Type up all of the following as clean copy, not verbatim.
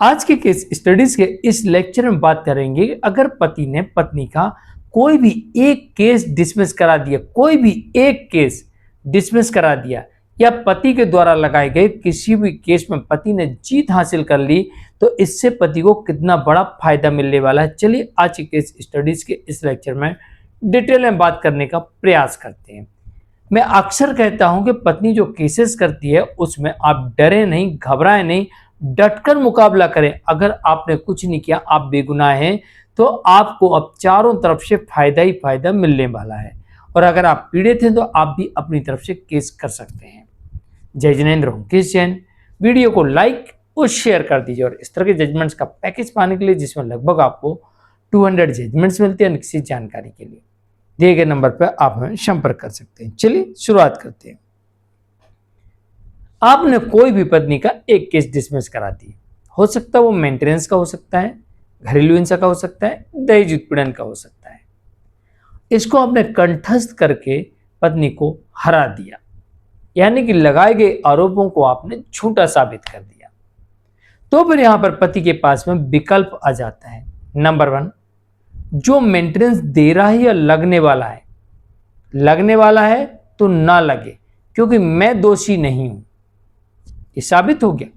आज के case studies के इस लेक्चर में बात करेंगे अगर पति ने पत्नी का कोई भी एक केस डिसमिस करा दिया, कोई भी एक केस डिसमिस करा दिया या पति के द्वारा लगाए गए किसी भी केस में पति ने जीत हासिल कर ली तो इससे पति को कितना बड़ा फायदा मिलने वाला है। चलिए आज के केस स्टडीज के इस लेक्चर में डिटेल में बात करने का प्रयास करते हैं। मैं अक्सर कहता हूं कि पत्नी जो केसेस करती है उसमें आप डरे नहीं, घबराएं नहीं, डटकर मुकाबला करें। अगर आपने कुछ नहीं किया, आप बेगुनाह हैं, तो आपको अब चारों तरफ से फायदा ही फायदा मिलने वाला है। और अगर आप पीड़ित हैं तो आप भी अपनी तरफ से केस कर सकते हैं। जय जिनेंद्र हूं केस जैन। वीडियो को लाइक और शेयर कर दीजिए और इस तरह के जजमेंट्स का पैकेज पाने के लिए जिसमें लगभग आपको 200 जजमेंट्स मिलते हैं, किसी जानकारी के लिए दिए गए नंबर पर आप हमें संपर्क कर सकते हैं। चलिए शुरुआत करते हैं। आपने कोई भी पत्नी का एक केस डिसमिस करा दिया, हो सकता है वो मेंटेनेंस का हो सकता है, घरेलू हिंसा का हो सकता है, दहेज उत्पीड़न का हो सकता है। इसको आपने कंठस्थ करके पत्नी को हरा दिया, यानी कि लगाए गए आरोपों को आपने झूठा साबित कर दिया। तो फिर यहां पर पति के पास में विकल्प आ जाता है। नंबर 1, जो मेंटेनेंस दे रहा है या लगने वाला है तो ना लगे, क्योंकि मैं दोषी नहीं हूं, ये साबित हो गया।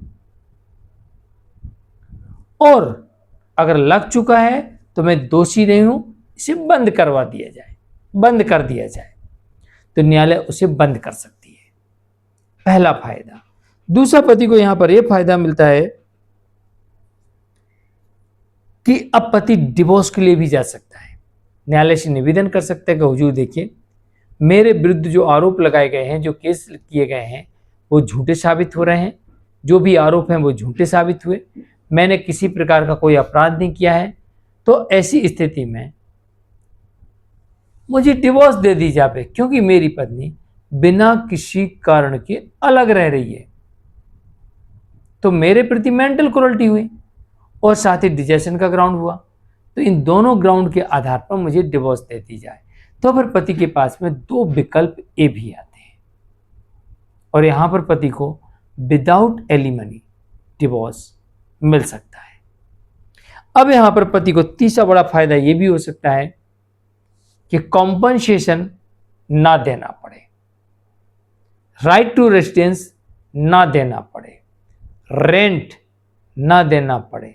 और अगर लग चुका है तो मैं दोषी नहीं हूं, इसे बंद कर दिया जाए तो न्यायालय उसे बंद कर सकती है। पहला फायदा। दूसरा, पति को यहां पर यह फायदा मिलता है कि अब पति डिवोर्स के लिए भी जा सकता है। न्यायालय से निवेदन कर सकता है कि हुजूर देखिए, मेरे विरुद्ध जो आरोप लगाए गए हैं, जो केस किए गए हैं, वो झूठे साबित हो रहे हैं। जो भी आरोप हैं वो झूठे साबित हुए। मैंने किसी प्रकार का कोई अपराध नहीं किया है, तो ऐसी स्थिति में मुझे डिवोर्स दे दी जाए, क्योंकि मेरी पत्नी बिना किसी कारण के अलग रह रही है। तो मेरे प्रति मेंटल क्रूरल्टी हुई और साथ ही डिजेशन का ग्राउंड हुआ। तो इन दोनों ग्राउंड के आधार पर मुझे डिवोर्स दे दी जाए। तो फिर पति के पास में 2 विकल्प ए भी आते हैं और यहां पर पति को विदाउट एलिमनी डिवोर्स मिल सकता है। अब यहां पर पति को तीसरा बड़ा फायदा यह भी हो सकता है कि कॉम्पनसेशन ना देना पड़े, राइट टू रेजिडेंस ना देना पड़े, रेंट ना देना पड़े,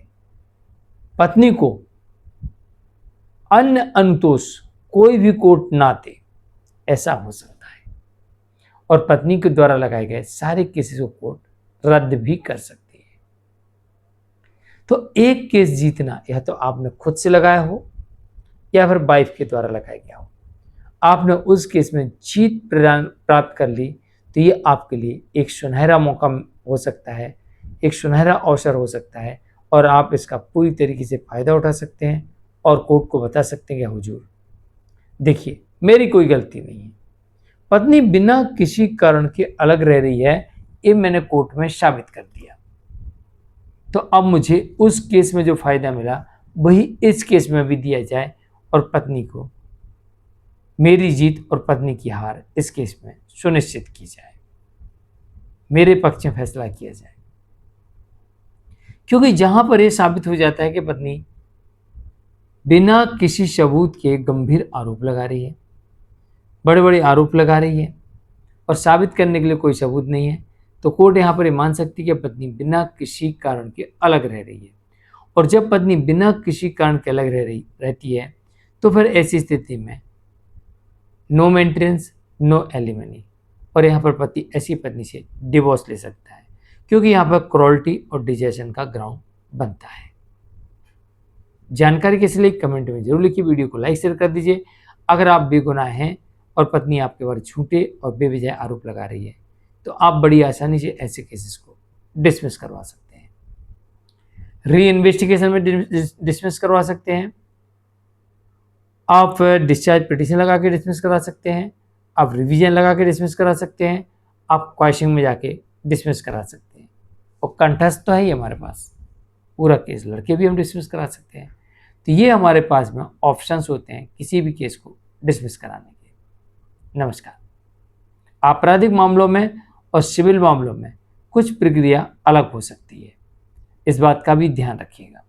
पत्नी को अन्य अनुतोष कोई भी कोर्ट ना दे, ऐसा हो सकता है। और पत्नी के द्वारा लगाए गए सारे केसेस को कोर्ट रद्द भी कर सकती है। तो एक केस जीतना या तो आपने खुद से लगाया हो या फिर वाइफ के द्वारा लगाया गया हो, आपने उस केस में जीत प्राप्त कर ली तो ये आपके लिए एक सुनहरा मौका हो सकता है, एक सुनहरा अवसर हो सकता है और आप इसका पूरी तरीके से फायदा उठा सकते हैं और कोर्ट को बता सकते हैं कि हुजूर देखिए, मेरी कोई गलती नहीं है, पत्नी बिना किसी कारण के अलग रह रही है, ये मैंने कोर्ट में साबित कर दिया। तो अब मुझे उस केस में जो फायदा मिला वही इस केस में भी दिया जाए और पत्नी को मेरी जीत और पत्नी की हार इस केस में सुनिश्चित की जाए, मेरे पक्ष में फैसला किया जाए। क्योंकि जहां पर यह साबित हो जाता है कि पत्नी बिना किसी सबूत के गंभीर आरोप लगा रही है, बड़े बड़े आरोप लगा रही है और साबित करने के लिए कोई सबूत नहीं है, तो कोर्ट यहां पर यह मान सकती है कि पत्नी बिना किसी कारण के अलग रह रही है। और जब पत्नी बिना किसी कारण के अलग रहती है तो फिर ऐसी स्थिति में नो मेंटेनेंस, नो एलिमनी, और यहाँ पर पति ऐसी पत्नी से डिवोर्स ले सकता है, क्योंकि यहाँ पर क्रूरल्टी और डिजेशन का ग्राउंड बनता है। जानकारी कैसे लगी कमेंट में जरूर लिखिए, वीडियो को लाइक शेयर कर दीजिए। अगर आप बेगुनाह हैं और पत्नी आपके बारे झूठे और बेवजह आरोप लगा रही है तो आप बड़ी आसानी से ऐसे केसेस को डिसमिस करवा सकते हैं, री इन्वेस्टिगेशन में डिसमिस करवा सकते हैं, आप डिस्चार्ज पिटीशन लगा के डिसमिस करा सकते हैं, आप रिवीजन लगा के डिसमिस करा सकते हैं, आप क्वेश्चन में जाके डिसमिस करा सकते हैं। और कंठस्थ तो है ही हमारे पास, पूरा केस लड़के भी हम डिसमिस करा सकते हैं। तो ये हमारे पास में ऑप्शंस होते हैं किसी भी केस को डिसमिस कराने के। नमस्कार। आपराधिक मामलों में और सिविल मामलों में कुछ प्रक्रिया अलग हो सकती है, इस बात का भी ध्यान रखिएगा।